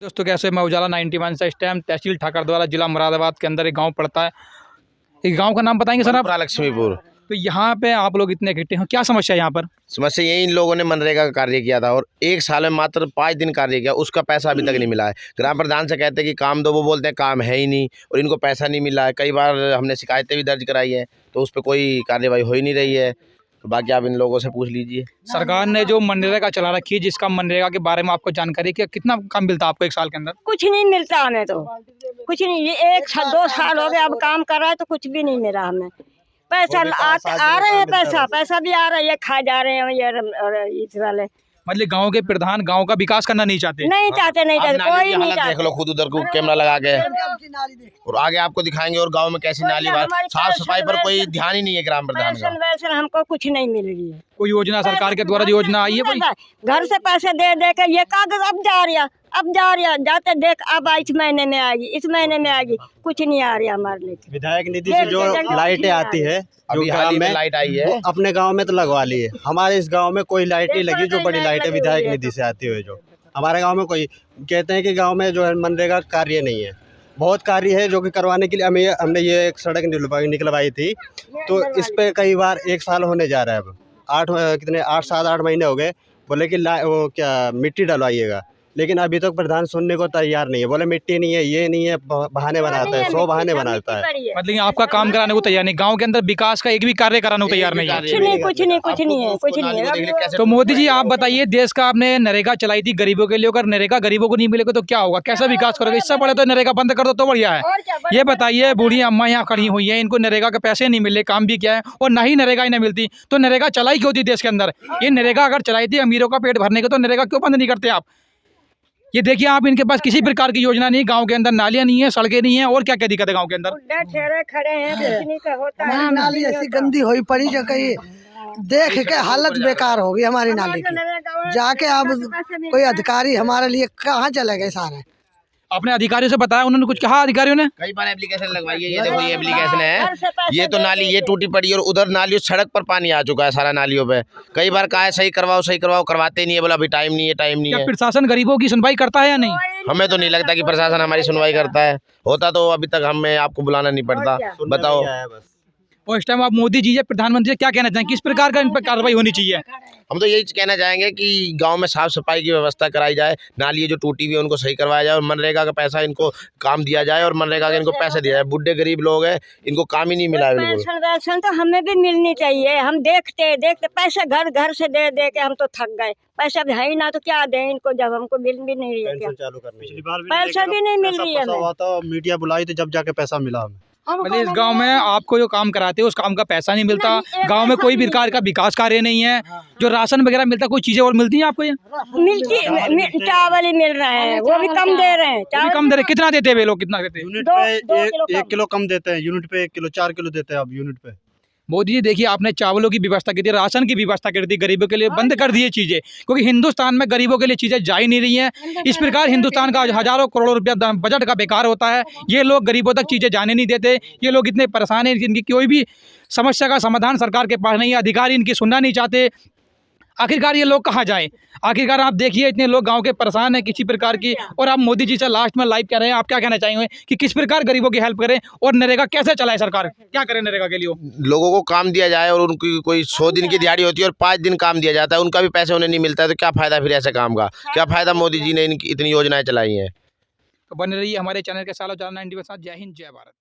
दोस्तों कैसे, मैं उजाला 91 से इस टाइम तहसील ठाकरद्वारा जिला मुरादाबाद के अंदर एक गांव पड़ता है। एक गांव का नाम बताएंगे सर आप? लक्ष्मीपुर। तो यहाँ पे आप लोग इतने इकट्ठे हैं, क्या समस्या है यहाँ पर? समस्या यही, इन लोगों ने मनरेगा का कार्य किया था और एक साल में मात्र 5 दिन कार्य किया, उसका पैसा अभी तक नहीं मिला है। ग्राम प्रधान से कहते हैं कि काम दो, वो बोलते हैं काम है ही नहीं और इनको पैसा नहीं मिला है। कई बार हमने शिकायतें भी दर्ज कराई है तो उस पर कोई कार्यवाही हो ही नहीं रही है। तो बाकी आप इन लोगों से पूछ लीजिए। सरकार ने जो मनरेगा चला रखी है, जिसका मनरेगा के बारे में आपको जानकारी है कि कितना काम मिलता है आपको एक साल के अंदर? कुछ नहीं मिलता हमें, तो कुछ नहीं। ये 2 साल हो गए अब काम कर रहा है तो कुछ भी नहीं मिला हमें। पैसा आ रहे हैं, पैसा भी आ रहा है, ये खा जा रहे हैं ये इस वाले। मतलब गांव के प्रधान गांव का विकास करना नहीं चाहते? नहीं चाहते कोई नहीं चाहते। देख लो खुद, उधर को कैमरा लगा के और आगे आपको दिखाएंगे। और गांव में कैसी नाली, साफ सफाई पर कोई ध्यान ही नहीं है ग्राम प्रधान का। वैसे हमको कुछ नहीं मिल रही है। कोई योजना सरकार के द्वारा योजना आई है कोई? घर से पैसे दे दे के ये कागज अब जा रही है, जाते देख अब इस महीने में आएगी, इस महीने में आएगी, कुछ नहीं आ रही हमारे लिए। विधायक निधि से जो लाइटें आती है, जो गांव में लाइट आई है, अपने गांव में तो लगवा ली है। हमारे इस गांव में कोई लाइट नहीं लगी, जो बड़ी लाइटें विधायक निधि से आती हुई। जो हमारे गांव में कोई कहते हैं कि गांव में जो है मनरेगा कार्य नहीं है। बहुत कार्य है जो कि करवाने के लिए हमने ये एक सड़क निकलवाई थी, तो इस पे कई बार 1 साल होने जा रहा है। अब 8 महीने हो गए। बोले कि वो क्या मिट्टी डलवाइएगा, लेकिन अभी तक प्रधान सुनने को तैयार नहीं है। बोले मिट्टी नहीं है, ये नहीं है, बहाने बनाता है, 100 बहाने बनाता है। मतलब आपका काम कराने को तैयार नहीं, गांव के अंदर विकास का एक भी कार्य कराने को तैयार नहीं है। कुछ नहीं है। तो मोदी जी आप बताइए, देश का आपने नरेगा चलाई थी गरीबों के लिए, अगर नरेगा गरीबों को नहीं मिलेगा तो क्या होगा? कैसा विकास करोगे? इससे बड़े तो नरेगा बंद कर दो तो बढ़िया है। ये बताइए, बूढ़ी अम्मा यहाँ खड़ी हुई है, इनको नरेगा के पैसे नहीं मिले, काम भी क्या है और ना ही नरेगा इन्हें मिलती, तो नरेगा चलाई क्यों थी देश के अंदर? ये नरेगा अगर चलाई थी अमीरों का पेट भरने के, तो नरेगा क्यों बंद नहीं करते आप? ये देखिए आप, इनके पास किसी प्रकार की योजना नहीं, गांव के अंदर नालियां नहीं है, सड़कें नहीं है, और क्या क्या दिक्कत है गांव के अंदर? खड़े हैं, नाली ऐसी गंदी हुई पड़ी जो कहीं देख के हालत बेकार हो गई हमारी नाली की। जाके अब कोई अधिकारी हमारे लिए कहाँ चले गए सारे? अपने अधिकारियों से बताया, उन्होंने कुछ कहा? अधिकारियों ने कई बार एप्लीकेशन लगवाई है। ये देखो, ये एप्लीकेशन है, ये तो नाली ये टूटी पड़ी और उधर नाली सड़क पर पानी आ चुका है सारा नालियों पे। कई बार कहा है सही करवाओ, करवाते नहीं है। बोला अभी टाइम नहीं है, क्या प्रशासन गरीबों की सुनवाई करता है या नहीं? हमें तो नहीं लगता कि प्रशासन हमारी सुनवाई करता है। होता तो अभी तक हमें आपको बुलाना नहीं पड़ता। बताओ। और इस टाइम आप मोदी जी या प्रधानमंत्री से क्या कहना चाहेंगे, किस प्रकार का इन पर कार्रवाई होनी चाहिए? हम तो यही कहना चाहेंगे कि गांव में साफ सफाई की व्यवस्था कराई जाए, नाली जो टूटी हुई है उनको सही करवाया जाए और मनरेगा का पैसा इनको काम दिया जाए और मनरेगा का इनको पैसे दिया जाए। बुढ़े गरीब लोग हैं, इनको काम ही नहीं मिला है। पेंशन तो हमें भी मिलनी चाहिए। हम देखते पैसे घर से दे के हम तो थक गए। पैसा भी है ही ना, तो क्या दें इनको जब हमको मिल भी नहीं रही है? पैसा भी नहीं मिल रही है। मीडिया बुलाई तो जब जाके पैसा मिला हमें। मतलब इस गांव में आपको जो काम कराते हैं उस काम का पैसा नहीं मिलता, गांव में कोई प्रकार का विकास कार्य नहीं है, जो राशन वगैरह मिलता, कोई चीजें और मिलती हैं आपको? ये चावल ही मिल रहे हैं, वो भी कम दे रहे हैं। कम दे रहे? कितना देते हैं वे लोग, कितना देते हैं? यूनिट पे 1 किलो कम देते हैं, यूनिट पे 1 किलो 4 किलो देते हैं अब यूनिट पे। मोदी जी देखिए, आपने चावलों की व्यवस्था की थी, राशन की व्यवस्था कर दी, गरीबों के लिए बंद कर दिए चीजें, क्योंकि हिंदुस्तान में गरीबों के लिए चीजें जा ही नहीं रही हैं। इस प्रकार हिंदुस्तान का हजारों करोड़ों रुपया बजट का बेकार होता है। ये लोग गरीबों तक चीजें जाने नहीं देते। ये लोग इतने परेशान हैं, इनकी कोई भी समस्या का समाधान सरकार के पास नहीं है, अधिकारी इनकी सुनना नहीं चाहते। आखिरकार ये लोग कहाँ जाएं? आखिरकार आप देखिए, इतने लोग गांव के परेशान हैं किसी प्रकार की, और आप मोदी जी से लास्ट में लाइव कह रहे हैं। आप क्या कहना चाहेंगे कि किस प्रकार गरीबों की हेल्प करें और नरेगा कैसे चलाए सरकार? क्या करें नरेगा के लिए? लोगों को काम दिया जाए और उनकी कोई 100 दिन की दिहाड़ी होती है और 5 दिन काम दिया जाता है, उनका भी पैसे उन्हें नहीं मिलता है, तो क्या फायदा फिर ऐसे काम का? क्या फायदा मोदी जी ने इतनी योजनाएं चलाई हैं? तो बने रहिए हमारे चैनल के साथ। 91 जय हिंद, जय भारत।